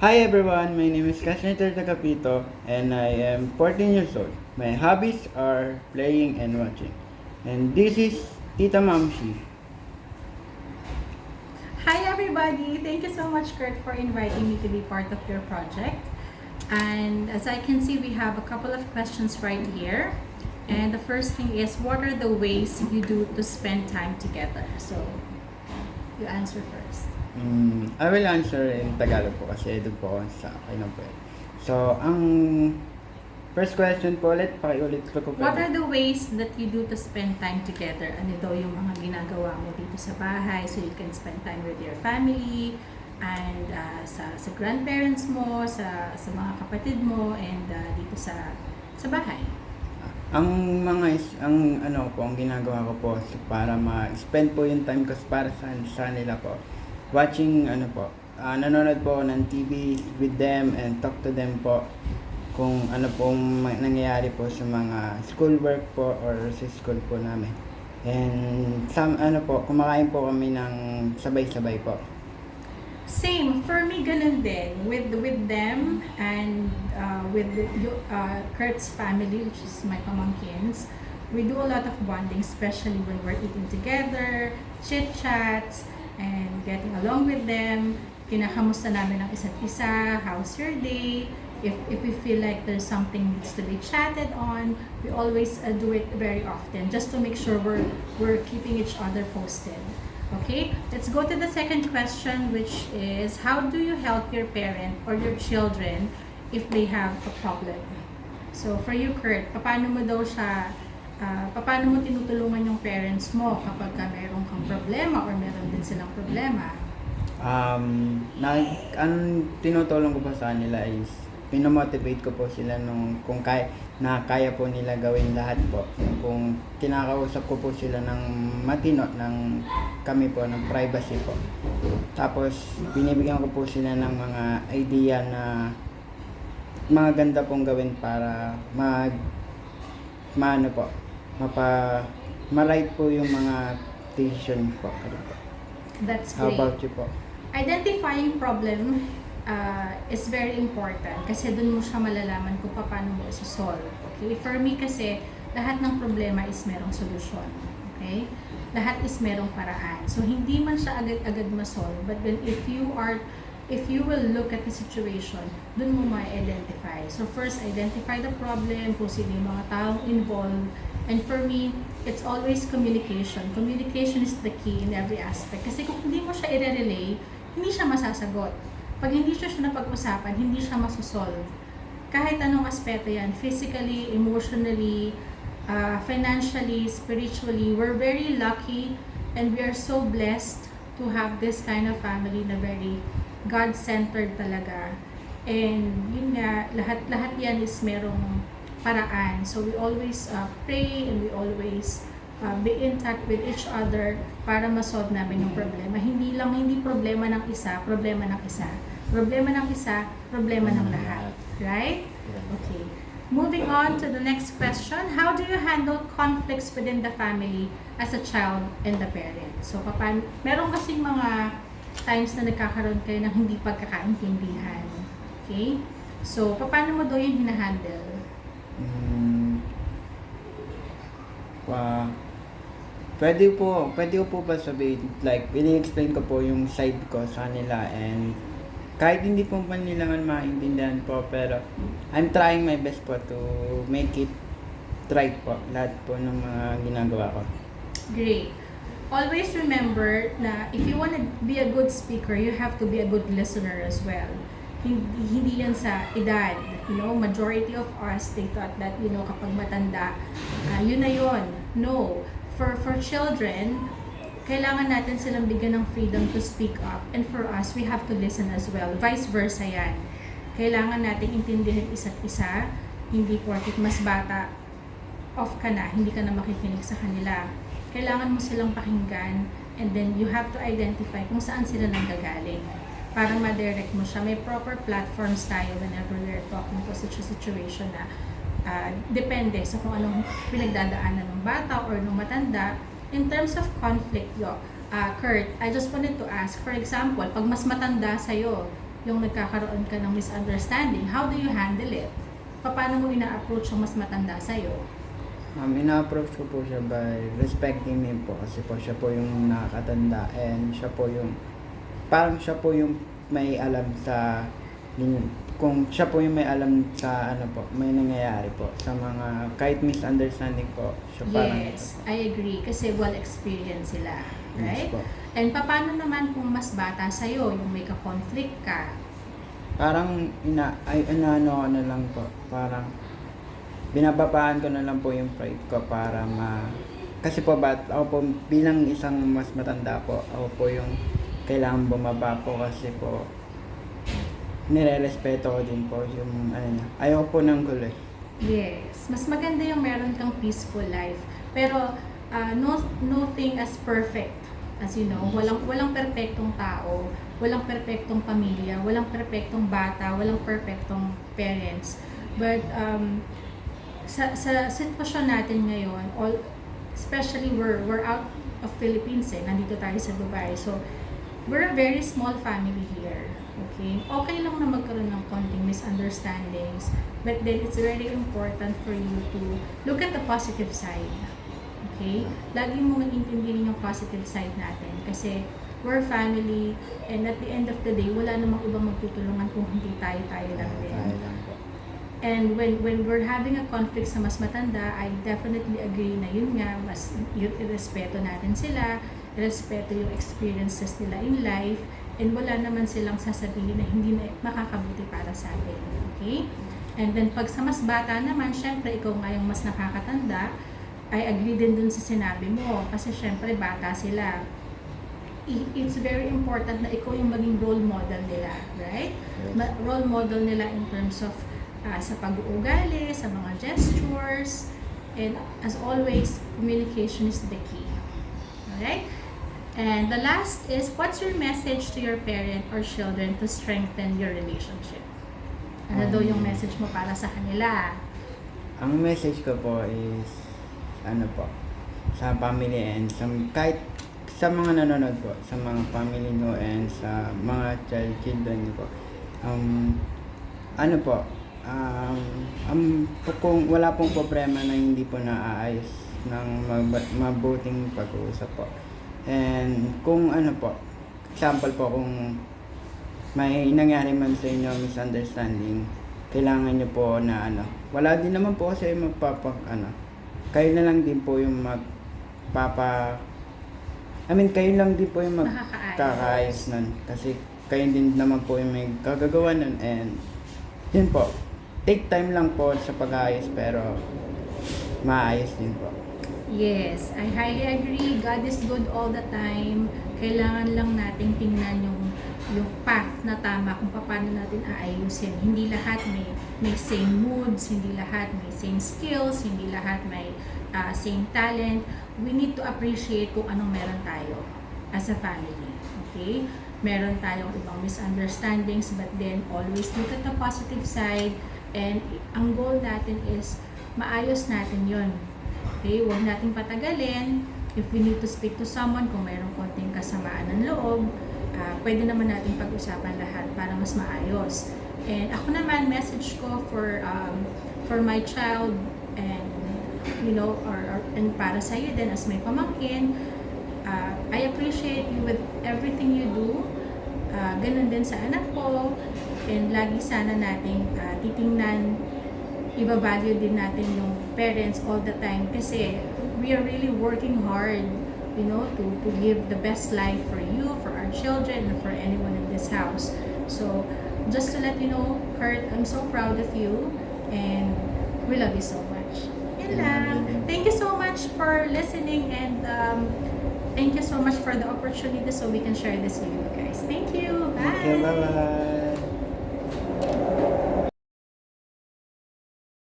Hi everyone, my name is Kasneter Takapito and I am 14 years old. My hobbies are playing and watching. And this is Tita Mamshi. Hi everybody! Thank you so much, Kurt, for inviting me to be part of your project. And as I can see, we have a couple of questions right here. And the first thing is, what are the ways you do to spend time together? So, you answer first. I will answer in Tagalog po kasi doon po ako sa kailan po. So, ang first question po ulit, pakiulit ko po. What are the ways that you do to spend time together? Ano daw yung mga ginagawa mo dito sa bahay so you can spend time with your family and sa grandparents mo, sa mga kapatid mo, and dito sa bahay? Ang ano po, ang ginagawa ko po para ma-spend po yung time ko para sa nila po. Watching ano po, nanonood po ako ng TV with them and talk to them po kung ano pong nangyayari po sa mga schoolwork po or sa school po namin. And ano po, kumakain po kami ng sabay-sabay po. Same, for me ganun din with them and with Kurt's family, which is my pamangkins. We do a lot of bonding, especially when we're eating together, chit chats, and getting along with them. Kinakamusta namin ang isa't isa, how's your day? If we feel like there's something needs to be chatted on, we always do it very often just to make sure we're keeping each other posted. Okay, let's go to the second question, which is, how do you help your parent or your children if they have a problem? So, for you, Kurt, paano mo tinutulungan yung parents mo kapag meron kang problema or meron din silang problema? Ang tinutulong ko pa sa kanila is pinomotivate ko po sila kung kaya po nila gawin lahat po. Kung kinakausap ko po sila ng matino, ng kami po, ng privacy po. Tapos, binibigyan ko po sila ng mga idea na mga ganda pong gawin para ma-right po yung mga decision po. That's How great. about you po? Identifying problem is very important kasi dun mo siya malalaman kung paano mo isa-solve. Okay? For me kasi, lahat ng problema is merong solusyon. Okay? Lahat is merong paraan. So, hindi man siya agad-agad ma-solve, but then if you will look at the situation, dun mo ma-identify. So, first, identify the problem, kung sino yung mga taong involved. And for me, it's always communication. Communication is the key in every aspect. Kasi kung hindi mo siya i-relay, hindi siya masasagot. Pag hindi siya napag-usapan, hindi siya masosolve. Kahit anong aspeto yan, physically, emotionally, financially, spiritually, we're very lucky and we are so blessed to have this kind of family na very God-centered talaga. And yun nga, lahat yan is merong paraan. So we always pray and we always be in touch with each other para ma-solve namin yung problema. Hindi problema ng isa, problema ng isa. Problema ng isa, problema ng lahat. Right? Okay. Moving on to the next question. How do you handle conflicts within the family as a child and the parent? So, meron kasing mga times na nagkakaroon kayo ng hindi pagkakaintindihan. Okay? So, paano mo daw yung hinahandle? Pwede ko po ba sabihin, like, ini-explain ko po yung side ko sa kanila and kahit hindi po man nila maintindihan po, pero I'm trying my best po to make it right po, lahat po ng mga ginagawa ko. Great. Always remember na if you want to be a good speaker, you have to be a good listener as well. Hindi yan sa edad. You know, majority of us, they thought that, you know, kapag matanda, yun na yun. No. For children, kailangan natin silang bigyan ng freedom to speak up. And for us, we have to listen as well. Vice versa yan. Kailangan natin intindihin isa't isa. Hindi porket mas bata, off ka na, hindi ka na makikinig sa kanila. Kailangan mo silang pakinggan and then you have to identify kung saan sila nanggagaling para ma-direct mo siya. May proper platforms tayo whenever we're talking to such a situation na depende sa kung anong pinagdadaanan ng bata or ng matanda. In terms of conflict, Kurt, I just wanted to ask, for example, pag mas matanda sa'yo, yung nagkakaroon ka ng misunderstanding, how do you handle it? Paano mo ina-approach yung mas matanda sa'yo? Ina-approach ko po siya by respecting him po kasi po siya po yung nakakatanda and siya po yung parang siya po yung may alam sa kung siya po yung may alam sa ano po, may nangyayari po sa mga kahit misunderstanding po. Siya parang Yes, I agree kasi well-experienced sila, right? Yes po. And paano naman kung mas bata sa'yo, yung may ka-conflict ka? Parang inaano ko na lang po, parang binababaan ko na lang po yung pride ko para kasi po ako po bilang isang mas matanda po, ako po yung kailangan bumaba po kasi po nire-respeto ko din po yung ano niya. Ayaw po ng gulo. Yes, mas maganda yung meron kang peaceful life. Pero nothing as perfect. As you know, walang perpektong tao, walang perpektong pamilya, walang perpektong bata, walang perpektong parents. But sa sitwasyon natin ngayon, especially we're out of Philippines nandito tayo sa Dubai. So, we're a very small family here. Okay? Okay lang na magkaroon ng konting misunderstandings, but then it's very important for you to look at the positive side. Okay? Lagi mo intindihin yung positive side natin kasi we're family and at the end of the day, wala namang ibang magtutulungan kung hindi tayo lang din. Tayo lang po. And when we're having a conflict sa mas matanda, I definitely agree na yun nga, mas irespeto natin sila, irespeto yung experiences nila in life, and wala naman silang sasabihin na hindi na makakabuti para sa atin. Okay? And then pag sa mas bata naman, syempre ikaw nga yung mas nakakatanda, I agree din dun sa sinabi mo, kasi syempre bata sila. It's very important na ikaw yung maging role model nila, right? Yes. Role model nila in terms of sa pag-uugali, sa mga gestures, and as always, communication is the key. Alright? And the last is, what's your message to your parent or children to strengthen your relationship? Ano daw yung message mo para sa kanila? Ang message ko po is ano po, sa family and kahit sa mga nanonood po, sa mga family nyo and sa mga children nyo po. Ano po, kung wala pong problema na hindi po naaayos ng mabuting pag-uusap po. And kung ano po, example po, kung may nangyari man sa inyo misunderstanding, kailangan nyo po na wala din naman po kasi kayo na lang din po yung kayo lang din po yung magkakaayos nun. Kasi kayo din naman po yung may gagagawa nun. And yun po, take time lang po sa pag-aayos pero maayos din po. Yes, I highly agree. God is good all the time. Kailangan lang nating tingnan yung path na tama kung paano natin aayusin. Hindi lahat may same moods, hindi lahat may same skills, hindi lahat may same talent. We need to appreciate kung anong meron tayo as a family. Okay? Meron tayong ibang misunderstandings, but then always look at the positive side, and ang goal natin is maayos natin yon. Okay? Huwag nating patagalin. If we need to speak to someone, kung mayroong konting kasamaan ng loob, pwede naman natin pag-usapan lahat para mas maayos. And ako naman, message ko for my child and and para sa iyo din as may pamangkin, I appreciate you with everything you do. Ganun din sa anak ko, and lagi sana nating titingnan, i-value din natin yung parents all the time kasi we are really working hard, to give the best life for you, for our children, and for anyone in this house. So, just to let you know, Kurt, I'm so proud of you, and we love you so much. Yan lang. Thank you so much for listening, and thank you so much for the opportunity so we can share this with you guys. Thank you. Bye. Thank you. Bye-bye.